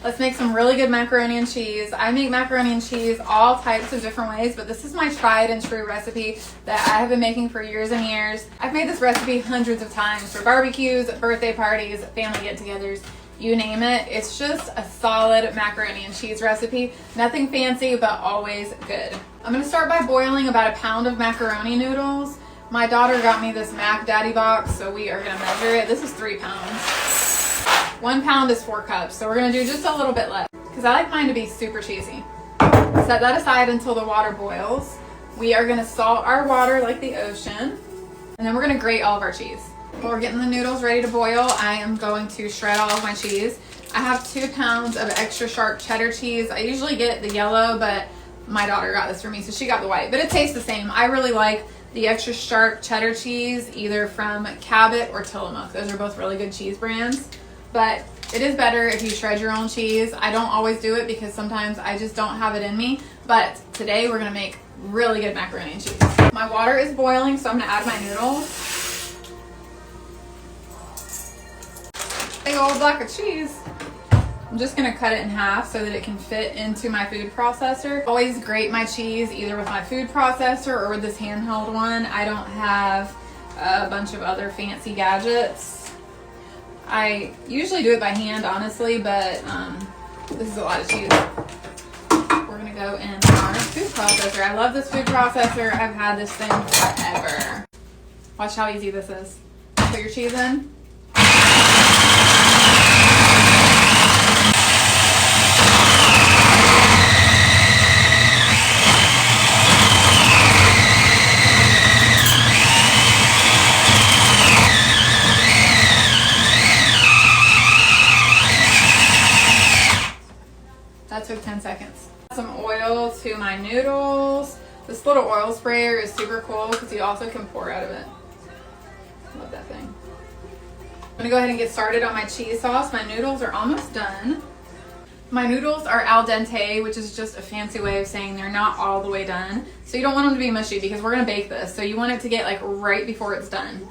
Let's make some really good macaroni and cheese. I make macaroni and cheese all types of different ways, but this is my tried and true recipe that I have been making for years and years. I've made this recipe hundreds of times for barbecues, birthday parties, family get-togethers, you name it. It's just a solid macaroni and cheese recipe. Nothing fancy, but always good. I'm gonna start by boiling about a pound of macaroni noodles. My daughter got me this Mac Daddy box, so we are gonna measure it. This is 3 pounds. 1 pound is 4 cups, so we're gonna do just a little bit less because I like mine to be super cheesy. Set that aside until the water boils. We are gonna salt our water like the ocean, and then we're gonna grate all of our cheese. While we're getting the noodles ready to boil, I am going to shred all of my cheese. I have 2 pounds of extra sharp cheddar cheese. I usually get the yellow, but my daughter got this for me, so she got the white, but it tastes the same. I really like the extra sharp cheddar cheese, either from Cabot or Tillamook. Those are both really good cheese brands. But it is better if you shred your own cheese. I don't always do it because sometimes I just don't have it in me. But today we're gonna make really good macaroni and cheese. My water is boiling, so I'm gonna add my noodles. Big old block of cheese. I'm just gonna cut it in half so that it can fit into my food processor. Always grate my cheese either with my food processor or with this handheld one. I don't have a bunch of other fancy gadgets. I usually do it by hand, honestly, but this is a lot of cheese. We're gonna go in our food processor. I love this food processor. I've had this thing forever. Watch how easy this is. Put your cheese in. That took 10 seconds. Some oil to my noodles. This little oil sprayer is super cool because you also can pour out of it. Love that thing. I'm gonna go ahead and get started on my cheese sauce. My noodles are almost done. My noodles are al dente, which is just a fancy way of saying they're not all the way done. So you don't want them to be mushy because we're gonna bake this. So you want it to get like right before it's done.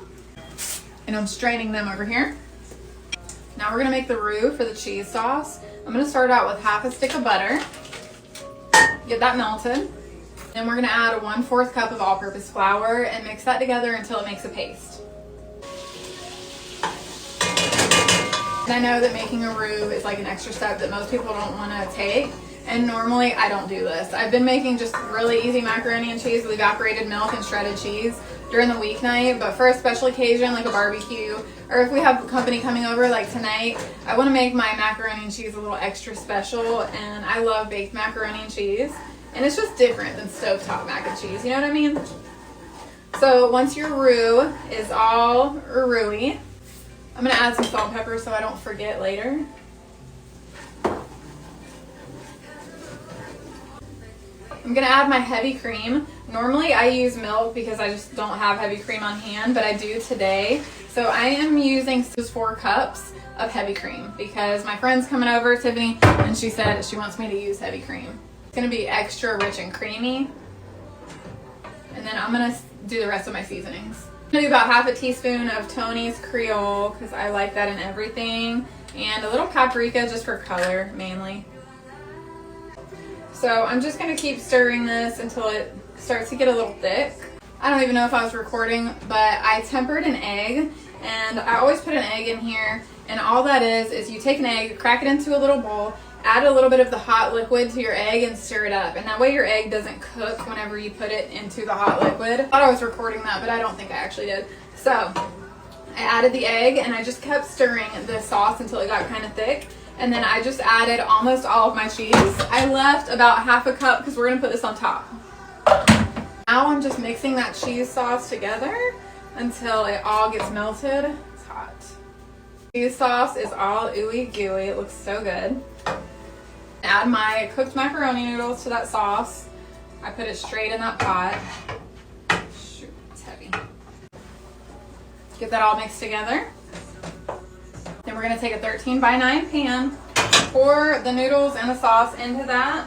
And I'm straining them over here. Now we're gonna make the roux for the cheese sauce. I'm gonna start out with half a stick of butter. Get that melted. Then we're gonna add a 1/4 cup of all-purpose flour and mix that together until it makes a paste. And I know that making a roux is like an extra step that most people don't wanna take. And normally I don't do this. I've been making just really easy macaroni and cheese with evaporated milk and shredded cheese during the weeknight, but for a special occasion like a barbecue, or if we have company coming over like tonight, I want to make my macaroni and cheese a little extra special. And I love baked macaroni and cheese, and it's just different than stovetop mac and cheese, you know what I mean? So once your roux is all roux-y, I'm gonna add some salt and pepper so I don't forget later. I'm gonna add my heavy cream. Normally I use milk because I just don't have heavy cream on hand, but I do today. So I am using 4 cups of heavy cream because my friend's coming over, Tiffany, and she said she wants me to use heavy cream. It's gonna be extra rich and creamy. And then I'm gonna do the rest of my seasonings. I'm gonna do about half a teaspoon of Tony's Creole because I like that in everything. And a little paprika just for color mainly. So I'm just gonna keep stirring this until it starts to get a little thick. I don't even know if I was recording, but I tempered an egg, and I always put an egg in here, and all that is you take an egg, crack it into a little bowl, add a little bit of the hot liquid to your egg and stir it up, and that way your egg doesn't cook whenever you put it into the hot liquid. I thought I was recording that, but I don't think I actually did. So I added the egg, and I just kept stirring the sauce until it got kind of thick. And then I just added almost all of my cheese. I left about half a cup because we're gonna put this on top. Now I'm just mixing that cheese sauce together until it all gets melted. It's hot. Cheese sauce is all ooey gooey. It looks so good. Add my cooked macaroni noodles to that sauce. I put it straight in that pot. Shoot, it's heavy. Get that all mixed together. Then we're gonna take a 13x9 pan, pour the noodles and the sauce into that.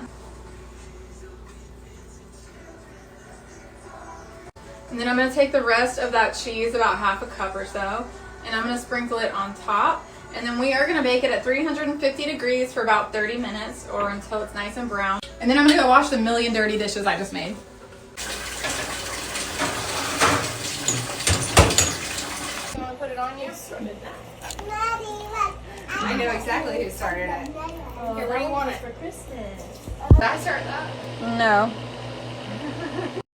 And then I'm gonna take the rest of that cheese, about half a cup or so, and I'm gonna sprinkle it on top. And then we are gonna bake it at 350 degrees for about 30 minutes or until it's nice and brown. And then I'm gonna go wash the million dirty dishes I just made. You wanna put it on you? I know exactly who started it. Here, what do you want it for Christmas? Did I start that? No.